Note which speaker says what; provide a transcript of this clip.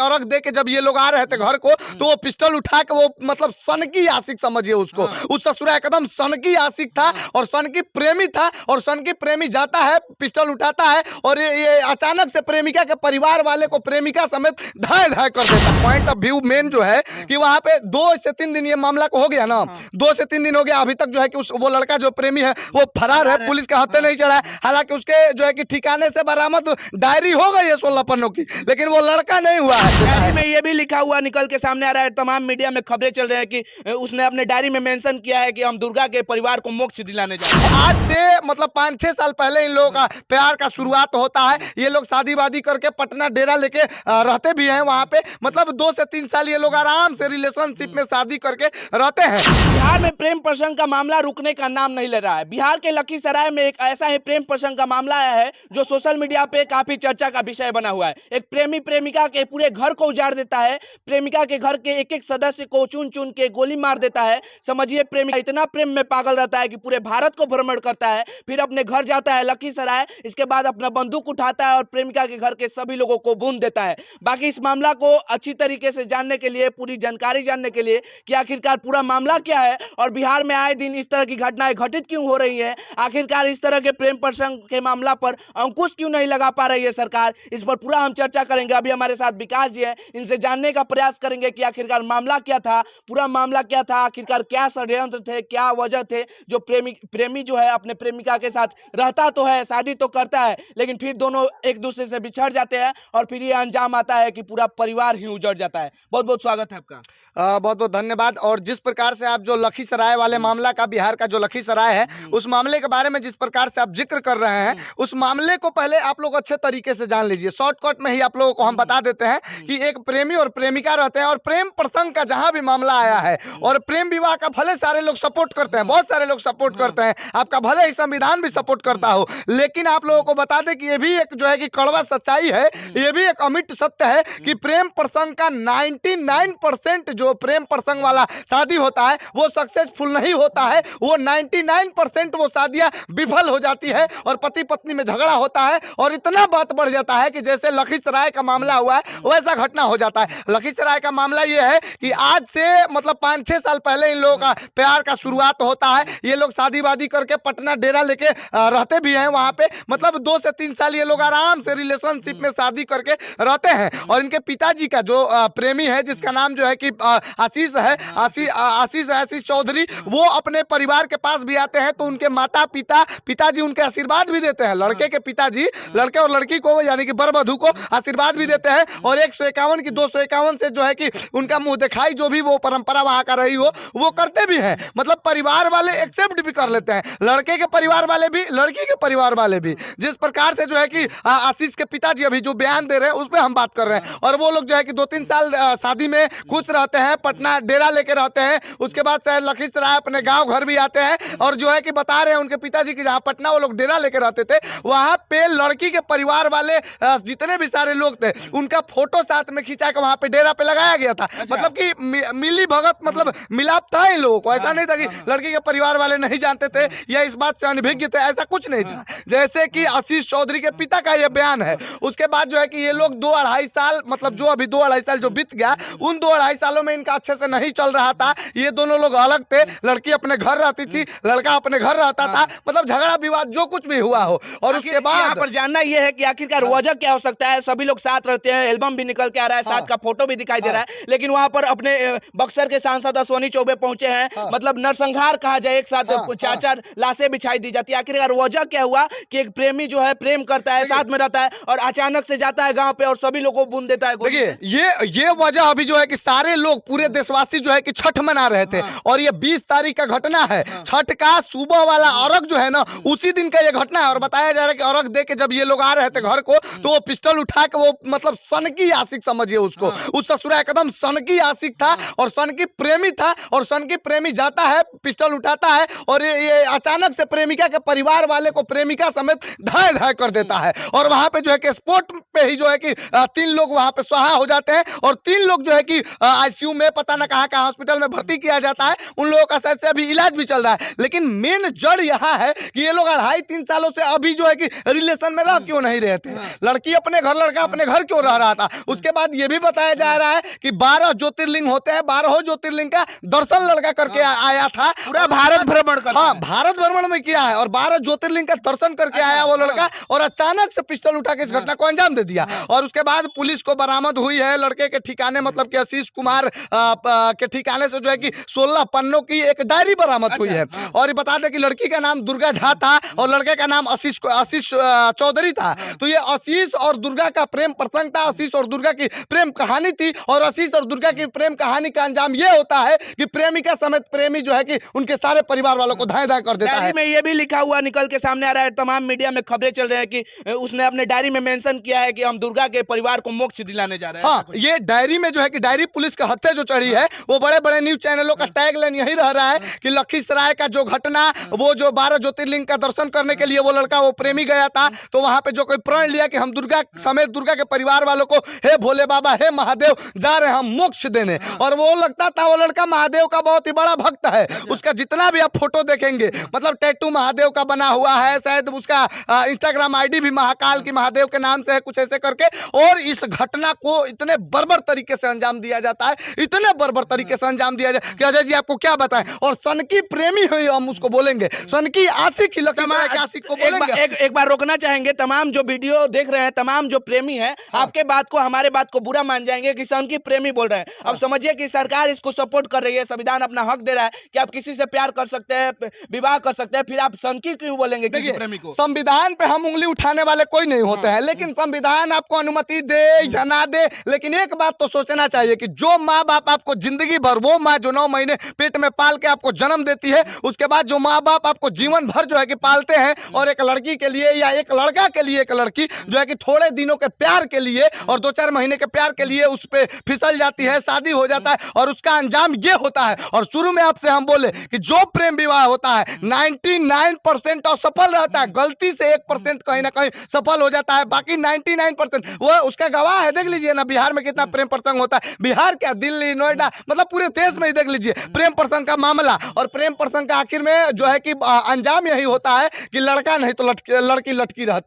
Speaker 1: अर्घ दे के जब ये लोग आ रहे थे घर को, तो वो पिस्टल उठा के वो मतलब सन की आशिक समझिए उसको, उस ससुरा एकदम सन की आशिक था और सन की प्रेमी था। और सन की प्रेमी जाता है, पिस्टल उठाता है और ये अचानक से प्रेमिका के परिवार वाले को प्रेमिका समेत धाय धाय कर देता है। पॉइंट ऑफ व्यू मेन जो है कि वहां पे 2 से 3 दिन ये मामला को हो गया ना, 2 से 3 दिन हो गया, अभी तक जो है कि वो लड़का जो प्रेमी है वो फरार है, पुलिस के हत्थे नहीं चढ़ा है। हालांकि उसके जो है कि ठिकाने से बरामद डायरी हो गई है 16 पन्नों की, लेकिन वो लड़का नहीं हुआ है।
Speaker 2: डायरी में ये भी लिखा हुआ निकल के सामने आ रहा है, तमाम मीडिया में खबरें चल रही है कि उसने अपने डायरी में मेंशन किया है कि हम दुर्गा के परिवार को मोक्ष दिलाने जा रहे हैं।
Speaker 1: आज से मतलब 5-6 साल पहले इन लोगों का प्यार का शुरुआत होता है। ये लोग शादी वादी करके पटना डेरा लेके रहते भी हैं वहां पे, मतलब 2 से 3 साल ये लोग आराम से रिलेशनशिप में शादी करके रहते हैं।
Speaker 2: बिहार में प्रेम प्रसंग का मामला रुकने का नाम नहीं ले रहा है। बिहार के लखीसराय में एक ऐसा ही प्रेम प्रसंग का मामला आया है जो सोशल मीडिया पे काफी चर्चा का विषय बना हुआ है। एक प्रेमी प्रेमिका के पूरे घर को उजाड़ देता है, प्रेमिका के घर के एक एक सदस्य को चुन चुन के गोली मार देता है। समझिए प्रेमिका इतना प्रेम में पागल रहता है कि पूरे भारत को भ्रमण करता है, फिर अपने घर जाता है लखीसराय, इसके बाद अपना बंदूक उठाता है और प्रेमिका के घर के सभी लोगों को भून देता है। बाकी इस मामला को अच्छी तरीके से जानने के लिए, पूरी जानकारी जानने के लिए कि आखिरकार पूरा मामला क्या है और बिहार में आए दिन इस तरह की घटनाएं घटित क्यों हो रही हैं, आखिरकार इस तरह के प्रेम प्रसंग के मामला पर अंकुश क्यों नहीं लगा पा रही है सरकार, इस पर पूरा हम चर्चा करेंगे। अभी हमारे साथ विकास जी हैं, इनसे जानने का प्रयास करेंगे कि आखिरकार मामला क्या था, पूरा मामला क्या था, आखिरकार क्या षड्यंत्र थे, क्या वजह थे जो प्रेमी जो है अपने प्रेमिका के साथ रहता तो है, शादी तो करता है, लेकिन फिर दोनों एक दूसरे से बिछड़ जाते हैं और फिर ये अंजाम आता है कि पूरा परिवार ही उजड़ जाता है। बहुत बहुत स्वागत है आपका।
Speaker 1: बहुत बहुत धन्यवाद। और जिस प्रकार से आप जो लखीसराय वाले मामला का, बिहार का जो लखीसराय है, उस मामले के बारे में जिस प्रकार से आप जिक्र कर रहे हैं, उस मामले को पहले आप लोग अच्छे तरीके से जान लीजिए। शॉर्टकट में ही आप लोगों को हम बता देते हैं कि एक प्रेमी और प्रेमिका रहते हैं और प्रेम प्रसंग का जहां भी मामला आया है, और प्रेम विवाह का भले सारे लोग सपोर्ट करते हैं, बहुत सारे लोग सपोर्ट करते हैं, आपका भले ही संविधान भी सपोर्ट करता हो, लेकिन आप लोगों को बता दें कि ये भी एक जो है कि कड़वा सच्चाई है, ये भी एक अमिट सत्य है कि प्रेम प्रसंग का 99% जो प्रेम प्रसंग वाला शादी होता है वो सक्सेसफुल नहीं होता है। वो 99% वो शादियां विफल हो जाती है और पति पत्नी में झगड़ा होता है और इतना बात बढ़ जाता है कि जैसे लखीसराय का मामला हुआ है वैसा घटना हो जाता है। लखीसराय का मामला ये है कि आज से मतलब 5-6 साल पहले इन लोगों का प्यार का शुरुआत होता है। ये लोग शादी वादी करके पटना डेरा लेके रहते भी हैं वहां पे, मतलब 2 से 3 साल ये लोग आराम से रिलेशनशिप में शादी करके रहते हैं। और इनके पिताजी का जो प्रेमी है, जिसका नाम जो है कि आशीष है, आशीष चौधरी, वो अपने परिवार के पास भी आते हैं तो उनके माता पिताजी उनके आशीर्वाद भी देते हैं। लड़के के पिताजी लड़के और लड़की को यानी कि वर वधू को आशीर्वाद भी देते हैं और 151 की 251 से जो है कि उनका मुंह दिखाई जो भी वो परंपरा वहां का रही हो वो करते भी हैं। मतलब परिवार वाले एक्सेप्ट भी कर लेते हैं, लड़के के परिवार वाले भी, लड़की के परिवार वाले भी। जिस प्रकार से जो है कि आशीष के पिताजी अभी जो बयान दे रहे हैं उस पर हम बात कर रहे हैं। और वो लोग जो है कि 2-3 साल शादी में खुश रहते हैं, पटना डेरा लेके रहते हैं, उसके बाद शायद लखीसराय अपने गांव घर भी आते हैं और जो है कि बता रहे हैं उनके पिताजी की जहां पटना वो लोग डेरा लेके रहते थे वहां पे लड़की के परिवार वाले जितने भी सारे लोग थे उनका फोटो साथ में खिंचा के वहां पे डेरा पे लगाया गया था। मतलब कि मिली भगत, मतलब मिलाप था इन लोगों को। ऐसा नहीं था कि लड़की के परिवार वाले नहीं जानते थे या इस बात से अनभिज्ञ थे, ऐसा कुछ नहीं था। जैसे कि आशीष चौधरी के पिता का यह बयान है। उसके बाद जो है कि ये लोग 2-2.5 साल, मतलब जो अभी 2-2.5 साल जो बीत गया, उन 2-2.5 सालों में इनका अच्छे से नहीं चल रहा था। ये दोनों लोग अलग थे, लड़की अपने घर रहती थी, लड़का अपने घर रहता था, मतलब झगड़ा विवाद जो कुछ भी हुआ हो। और उसके बाद
Speaker 2: यहाँ पर जानना यह है कि आखिरकार वजह क्या हो सकता है। सभी लोग साथ रहते हैं, एल्बम भी निकल के आ रहा है, साथ का फोटो भी दिखाई दे रहा है, लेकिन वहां पर अपने बक्सर के सांसद अश्विनी चौबे पहुंचे हैं, मतलब नरसंहार कहा जाए, एक साथ 4-4 लाशें बिछाई दी जाती है। आखिरकार वजह क्या हुआ कि एक प्रेमी जो है प्रेम करता है, साथ में रहता है और अचानक से जाता है गांव पे और सभी लोगों को भून देता है।
Speaker 1: देखिए ये वजह अभी जो है कि सारे लोग, पूरे देशवासी जो है कि छठ मना रहे थे और ये 20 तारीख का घटना है। छठ का सुबह वाला अर्घ जो है ना, उसी दिन का ये घटना है। और बताया जा रहा है कि अर्घ दे के जब ये लोग आ रहे थे घर को तो वो पिस्टल उठा के वो मतलब सन की आशिक समझिए उसको, उस ससुरा एकदम सन की आशिक था और सन की प्रेमी था। और सन की प्रेमी जाता है, पिस्टल उठाता है और ये अचानक से प्रेमिका के परिवार वाले को प्रेमिका समेत धाय धाय कर देता है। और वहां पे जो है कि स्पॉट पे ही जो है कि 3 लोग वहां पे स्वाहा हो जाते हैं और 3 लोग जो है कि आईसीयू में पता ना कहां का हॉस्पिटल में भर्ती किया जाता है। उन लोगों का शायद से अभी इलाज भी चल रहा है। लेकिन मेन जड़ यहाँ है कि ये लोग 2.5-3 सालों से अभी जो है कि रिलेशन में रह क्यों नहीं रहे थे। लड़की अपने घर, लड़का अपने घर क्यों रह रहा था। उसके बाद ये भी भी बताया जा रहा है कि 12 ज्योतिर्लिंग होते हैं, 12 ज्योतिर्लिंग का दर्शन लड़का करके आया था।
Speaker 2: पूरा भारत भ्रमण करता
Speaker 1: हाँ,
Speaker 2: है।
Speaker 1: भारत भ्रमण में किया है और 12 ज्योतिर्लिंग का दर्शन करके आया वो लड़का, और अचानक से पिस्टल उठा के इस घटना को अंजाम दे दिया। और उसके बाद पुलिस को बरामद हुई है लड़के के ठिकाने, मतलब कि आशीष कुमार के ठिकाने से जो है कि 16 पन्नों की एक डायरी बरामद हुई है। और ये बता दें कि लड़की का नाम दुर्गा झा था और लड़के का नाम आशीष चौधरी था। तो ये आशीष और दुर्गा का प्रेम प्रसंग था, आशीष और दुर्गा की प्रेम कहानी थी। और आशीष और दुर्गा की प्रेम कहानी का अंजाम ये होता है कि प्रेमिका समेत प्रेमी जो है कि उनके सारे परिवार वालों को धाए धाए कर देता है।
Speaker 2: डायरी में ये भी लिखा हुआ निकल के सामने आ रहा है, तमाम मीडिया में खबरें चल रही हैं कि उसने अपने डायरी में मेंशन किया है कि हम दुर्गा के परिवार को मोक्ष दिलाने जा रहे हैं।
Speaker 1: हाँ, ये डायरी में जो है कि डायरी पुलिस के हत्थे जो चढ़ी है वो बड़े बड़े न्यूज चैनलों का टैगलाइन यही रह रहा है कि लखीसराय का जो घटना, वो जो 12 ज्योतिर्लिंग का दर्शन करने के लिए वो लड़का, वो प्रेमी गया था, तो वहां पे जो कोई प्रण लिया कि हम दुर्गा समेत दुर्गा के परिवार वालों को हे भोले बाबा, हे महादेव, जा रहे हैं हम मोक्ष देने। और वो लगता था वो लड़का महादेव का बहुत ही बड़ा भक्त है। उसका जितना भी आप फोटो देखेंगे, मतलब टैटू महादेव का बना हुआ है, शायद उसका इंस्टाग्राम आईडी भी महाकाल की महादेव के नाम से है, कुछ ऐसे करके। और इस घटना को इतने बर्बर तरीके से अंजाम दिया जाता है, इतने बर्बर तरीके से अंजाम दिया जाए कि अजय जी आपको क्या बताएं। और सनकी प्रेमी हुई, हम उसको बोलेंगे सनकी आशिक ही, लखीसराय के आशिक को बोलेंगे।
Speaker 2: एक बार रोकना चाहेंगे, तमाम जो वीडियो देख रहे हैं, तमाम जो प्रेमी हैं, आपके बात को, हमारे बात को बुरा मान जाएंगे कि सनकी प्रेमी बोल रहे हैं। अब समझिए कि सरकार इसको सपोर्ट कर रही है, संविधान अपना हक दे रहा है कि आप किसी से प्यार कर सकते हैं, विवाह कर सकते हैं, फिर आप सनकी क्यों बोलेंगे किसी प्रेमी को?
Speaker 1: संविधान पे हम उंगली उठाने वाले कोई नहीं होते हैं, लेकिन संविधान आपको अनुमति दे या ना दे, लेकिन एक बात तो सोचना चाहिए कि जो माँ बाप आपको जिंदगी भर, वो माँ जो 9 महीने पेट में पाल के आपको जन्म देती है, उसके बाद जो माँ बाप आपको जीवन भर जो है कि पालते हैं, और एक लड़की के लिए या एक लड़का के लिए एक लड़की जो है कि थोड़े दिनों के प्यार के लिए और 2-4 महीने के प्यार के लिए उस पे फिसल जाती है, शादी हो जाता है और उसका अंजाम ये होता है। और शुरू में आपसे हम बोले कि जो प्रेम विवाह होता है 99% असफल रहता है, गलती से 1% कहीं ना कहीं सफल हो जाता है, बाकी 99% वो उसका गवाह है। देख लीजिए ना बिहार में कितना प्रेम प्रसंग होता है, बिहार क्या, दिल्ली, नोएडा, मतलब पूरे देश में ही देख लीजिए प्रेम प्रसंग का मामला। और प्रेम प्रसंग का आखिर में जो है कि अंजाम यही होता है कि लड़का नहीं तो लड़की लटकी रहती है।